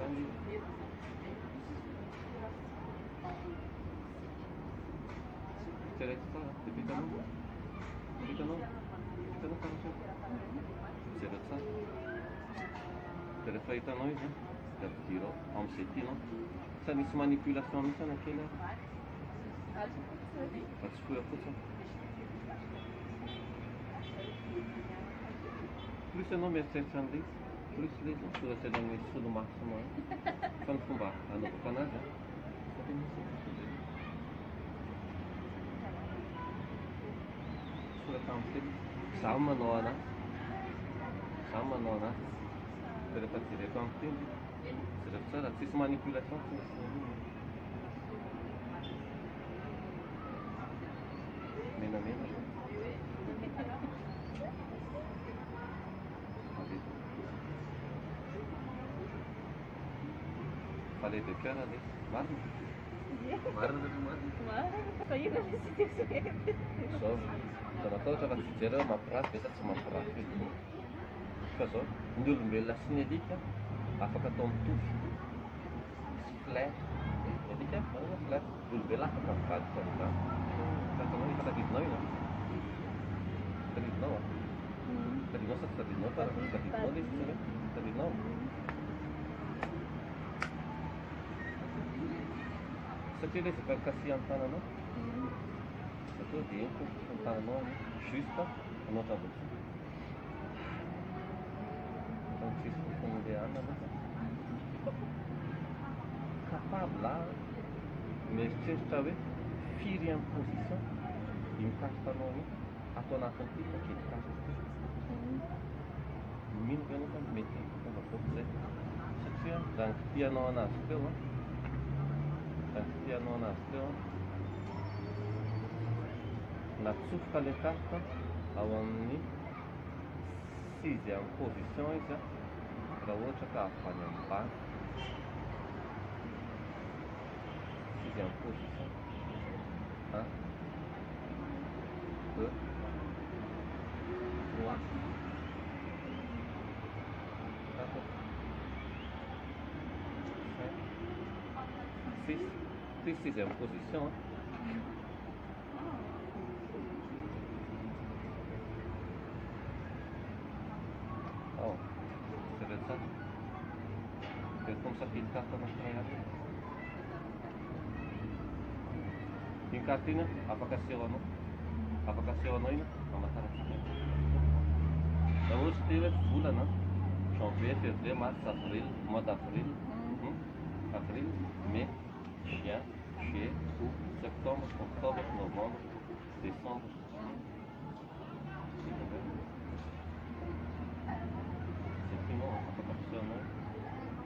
Quindi ceretta, capitano? Capitano? Capitano kanske? Ceretta. Rehefa hitanao izy dia ampidirao amin'izay tianao. Sa misy manipulation mihitsy anakely ary. Atsofoha fotsiny. Plus ianao mieritreritra an'ilay izy, plus ilay izy soratsaina amin'ny solomasonao fa ny fomba hanaovako anazy a. Sao misy soratra amin'ny teny. Izaho manao anazy. Izaho manao anazy. Fa rehefa jereko amin'ny teny, jereko tsara, tsisy manipulation tsy misy menamena. Palais de cœur allez. Marina. Marina ry marina. Sahina misy segredo. Zao, zao natao ohatra raha fijery hoe mampirafy ve sa tsy mampirafy edy. Fa zao, ny olombelona sy ny alika afaka atao mitovy. Misy flair. Ny alika manana flair. Ny olombelona afaka mivadika amin'izany. Hitanao efa tadidinao iny a? Tadidinao a? Tadidinao sa tsy tadidinao fa raha tadidinao ilay izy tsara. Tadidinao? Satria ilay izy efa kasihan'ny tananao. Satria dia eny koa ny tananao juste anao tavotra. Fa ny tsisy fofony ilay anona aloha. Capable mieritreritra hoe firy amin'ny position imitatanao iny atao anatin'ity paquet carte. Mino ve anao fa mety fomba izay? Satria raha ny kitihanao anazy teo a, raha ny kitihanao anazy teo a, natsofoka ilay carte ao amin'ny 6e position izy a, raha ohatra ka avany ambany 6e position. 1, 2, 3, 4, 5, 6. Puis 6e position. Oh, c'est de ça. C'est comme ça qu'il carte dans le yung carte na, afaka siranao iny amataratsika. Raha ohatra te hoe volana janvier, février, mars, avril, mois d'avril, avril, mai, juin, juillet, août, septembre, octobre, novembre, décembre. C'est tout non, afaka siranao.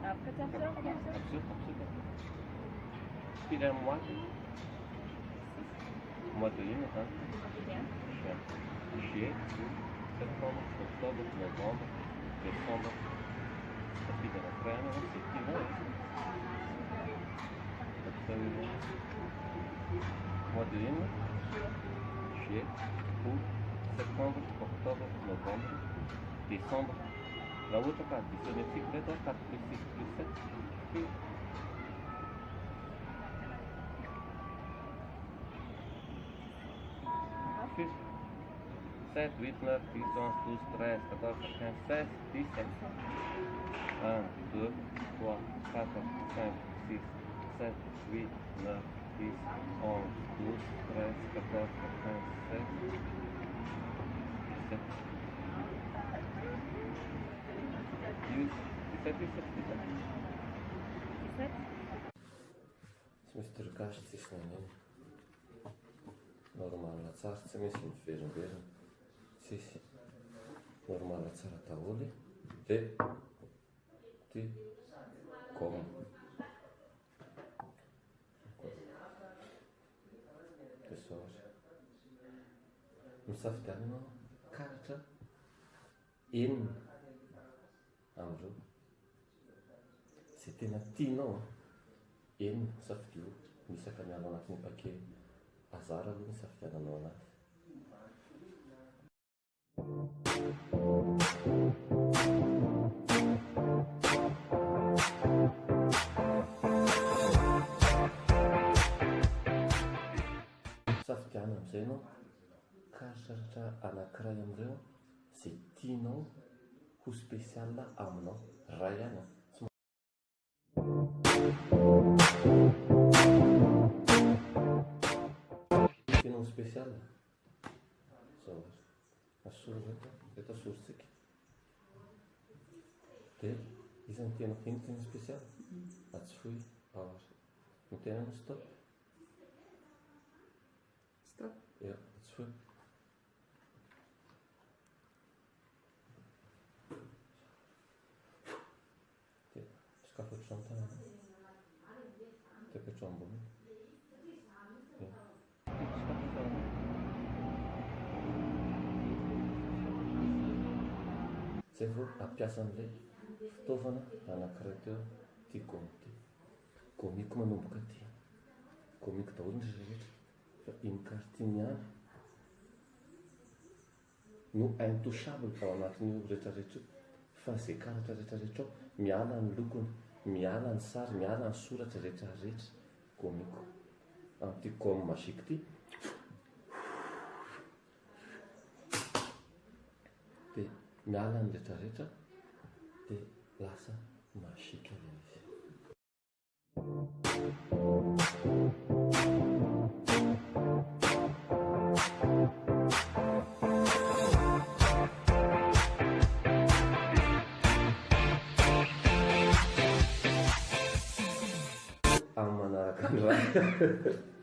Absolument. Puis un mois de lune, hein? Juillet, août, septembre, octobre, novembre, décembre. Ça fait de la crème, c'est tout, non? Mois de lune, juillet, août, septembre, octobre, novembre, décembre. La outra carte, isso é 4 plus 6 plus 7. 7, 8, 9, 10, 11, 12, 13, 14, 15, 16, 17. 1, 2, 3, 4, 5, 6, 7, 8, 9, 10, 11, 12, 13, 14, 15, 16, 17. 17, 17. Tsy misy torogasy tsisy naneno. Normal tsara, tsy misy miverimberina. Tsisy. Normal tsara daholo. Dia ty gomme. Dia sao misafidianana karatra enina amin'ireo. Izay tena tianao enina safidio misaka miala anatin'ny paquet azara aloha ny safidiananao anazy. amin'izay ianao karitraritra anankiray amin'ireo izay tianao ho spesiala aminao ray ihany tianao ho spesiala zao asoro reto asorontsika dia izany tena ino tena spesiala atsy foy no tena no stop Stop. Ja, atsy foy dia sokafa hatrao amin'ny tanana dia apetrao ambony zay vao ampiasa an'ilay fitaovana anankiray teo ty gomy ty gomiko manomboka ty gomiko daholo ny rehetra fa iny kartiny ihany no intouchable ao anatin'io rehetrarehetra io fa zay karatra rehetrarehetra ao miala ny lokony miala ny sary miala ny soratra rehetrarehetra gomiko amin'ity gomme magique ty dia miala ny rehetrarehetra dia lasa magique ilay izy amin'ny manaraka ny raha